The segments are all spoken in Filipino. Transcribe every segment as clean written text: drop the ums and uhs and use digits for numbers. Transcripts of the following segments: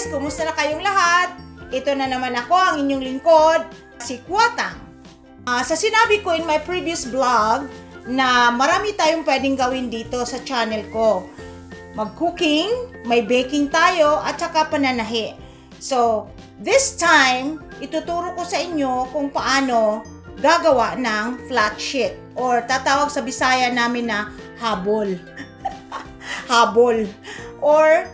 guys! Kumusta na kayong lahat? Ito na naman ako, ang inyong lingkod, si Kuwatang. Sa sinabi ko in my previous vlog na marami tayong pwedeng gawin dito sa channel ko. Mag-cooking, may baking tayo, at saka pananahi. So, this time, ituturo ko sa inyo kung paano gagawa ng flat sheet or tatawag sa Bisaya namin na habol. Habol. Or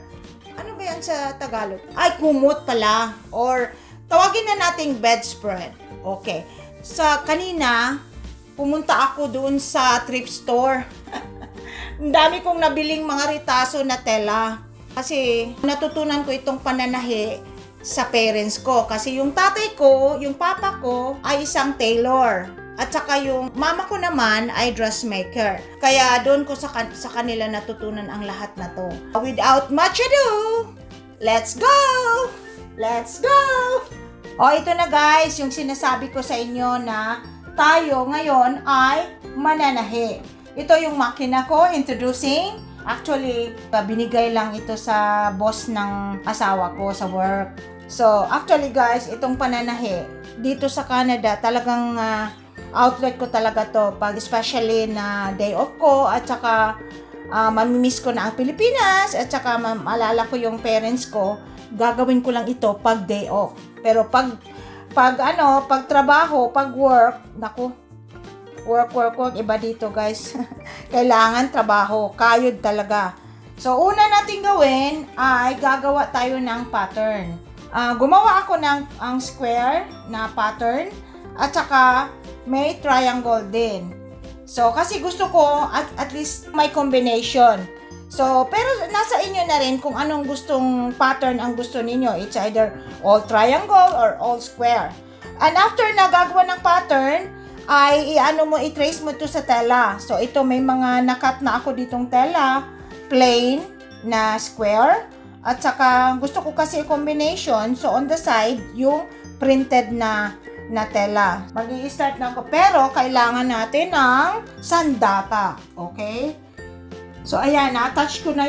ano ba yan sa Tagalog? Ay, kumot pala. Or, tawagin na nating bedspread. Okay. Sa kanina, pumunta ako doon sa thrift store. Ang dami kong nabiling mga ritaso na tela. Kasi, natutunan ko itong pananahi sa parents ko. Kasi yung tatay ko, yung papa ko, ay isang tailor. At saka yung mama ko naman ay dressmaker. Kaya doon ko sa kanila natutunan ang lahat na to. Without much ado, let's go! Let's go! O ito na guys, yung sinasabi ko sa inyo na tayo ngayon ay mananahi. Ito yung makina ko, introducing. Actually, binigay lang ito sa boss ng asawa ko sa work. So, actually guys, itong pananahi, dito sa Canada, talagang outlet ko talaga to pag especially na day off ko at saka mamimiss ko na ang Pilipinas at saka maalala ko yung parents ko, gagawin ko lang ito pag day off. Pero pag trabaho, pag work, naku, work, iba dito guys. Kailangan trabaho, kayod talaga. So, una natin gawin ay gagawa tayo ng pattern. Gumawa ako ng square na pattern at saka may triangle din. So, kasi gusto ko at least may combination. So, pero nasa inyo na rin kung anong gustong pattern ang gusto ninyo. It's either all triangle or all square. And after na gagawa ng pattern, ay i-trace mo ito sa tela. So, ito may mga nakat na ako ditong tela, plain na square. At saka gusto ko kasi combination. So, on the side, yung printed na tela. Mag-i-start na ako. Pero, kailangan natin ng sandata. Okay? So, ayan. Na-attach ko na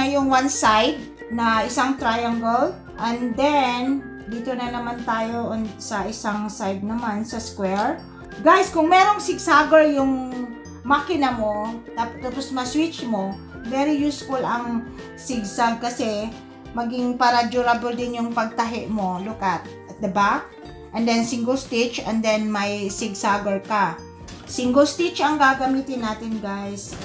yung one side na isang triangle. And then, dito na naman tayo sa isang side naman, sa square. Guys, kung merong zigzagger yung makina mo, tapos ma-switch mo, very useful ang zigzag kasi maging para durable din yung pagtahi mo. Look at the back. And then single stitch and then may zigzagger ka. Single stitch ang gagamitin natin guys.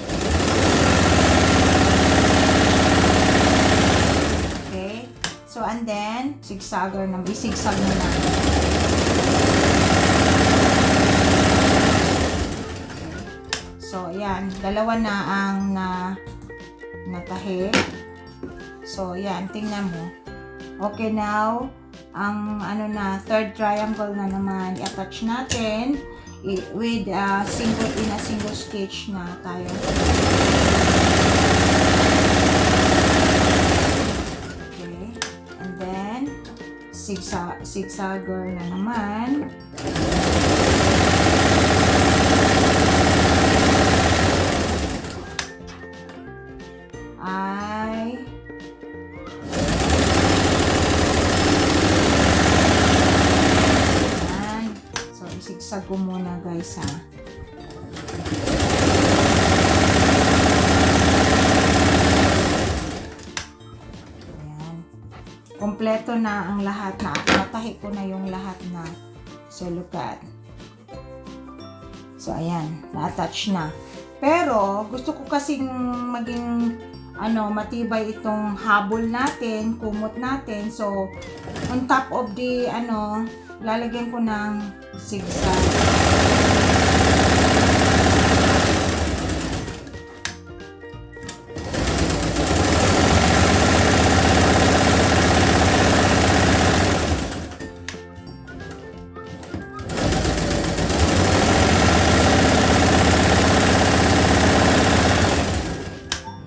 Okay. So and then zigzagger na. I-zigzag mo na. So ayan. Dalawa na ang natahi. So ayan. Tingnan mo. Okay now. Ang third triangle na naman i-attach natin with single stitch na tayo. Okay. And then zigzagger na naman. Sigsag ko muna guys ha. Ayan. Kompleto na ang lahat na. Natahi ko na yung lahat na. So look at. So ayan. Na-attach na. Pero gusto ko kasing maging matibay itong habol natin, kumot natin. So on top of the lalagyan ko ng zigzag.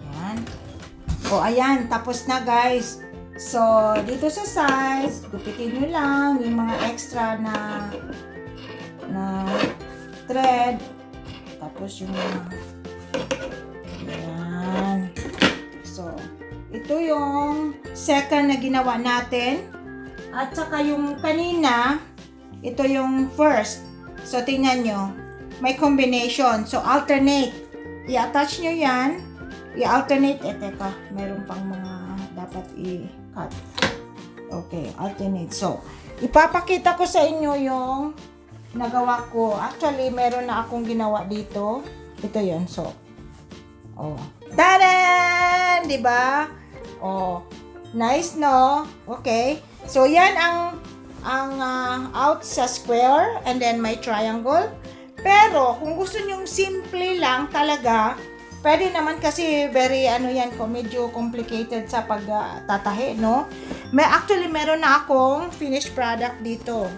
Ayan. O ayan, tapos na guys. So, dito sa sides, gupitin nyo lang yung mga extra na thread. Tapos yung mga, ayan. So, ito yung second na ginawa natin. At saka yung kanina, ito yung first. So, tingnan nyo. May combination. So, alternate. I-attach nyo yan. I-alternate. Teka. Meron pang mga dapat i-cut. Okay, alternate. So, ipapakita ko sa inyo yung nagawa ko. Actually, meron na akong ginawa dito. Ito yun. So, oh. Tadan! Diba? Oh. Nice, no? Okay. So, yan ang out sa square and then may triangle. Pero, kung gusto nyong simple lang talaga, pwede naman kasi very, yan ko, medyo complicated sa pagtatahi, no? Actually, meron na akong finished product dito.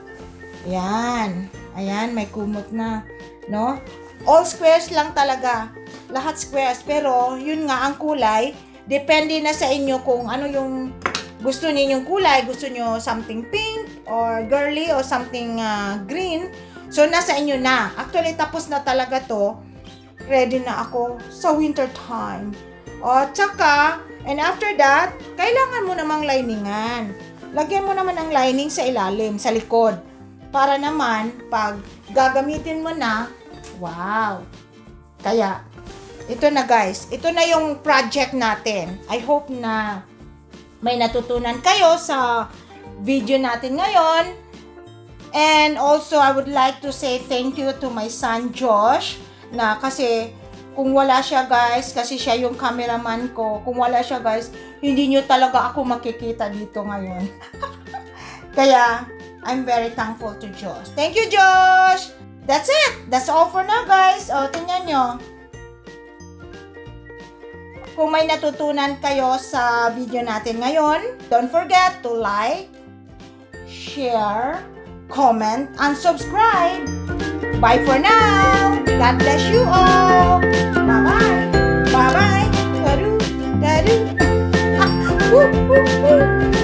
Ayan. Ayan, may kumot na, no? All squares lang talaga. Lahat squares. Pero, yun nga, ang kulay, depende na sa inyo kung ano yung gusto ninyong kulay. Gusto nyo something pink or girly or something green. So, nasa inyo na. Actually, tapos na talaga to. Ready na ako sa winter time. O, tsaka, and after that, kailangan mo namang liningan. Lagyan mo naman ang lining sa ilalim, sa likod. Para naman, pag gagamitin mo na, wow! Kaya, ito na guys. Ito na yung project natin. I hope na may natutunan kayo sa video natin ngayon. And also, I would like to say thank you to my son, Josh. Na kasi, kung wala siya guys, kasi siya yung cameraman ko. Kung wala siya guys, hindi nyo talaga ako makikita dito ngayon. Kaya, I'm very thankful to Josh. Thank you, Josh! That's it! That's all for now, guys. O, tingnan nyo. Kung may natutunan kayo sa video natin ngayon, don't forget to like, share, comment, and subscribe. Bye for now! God bless you all! Bye-bye! Bye-bye! Taru! Taru! Woo! Woo! Woo!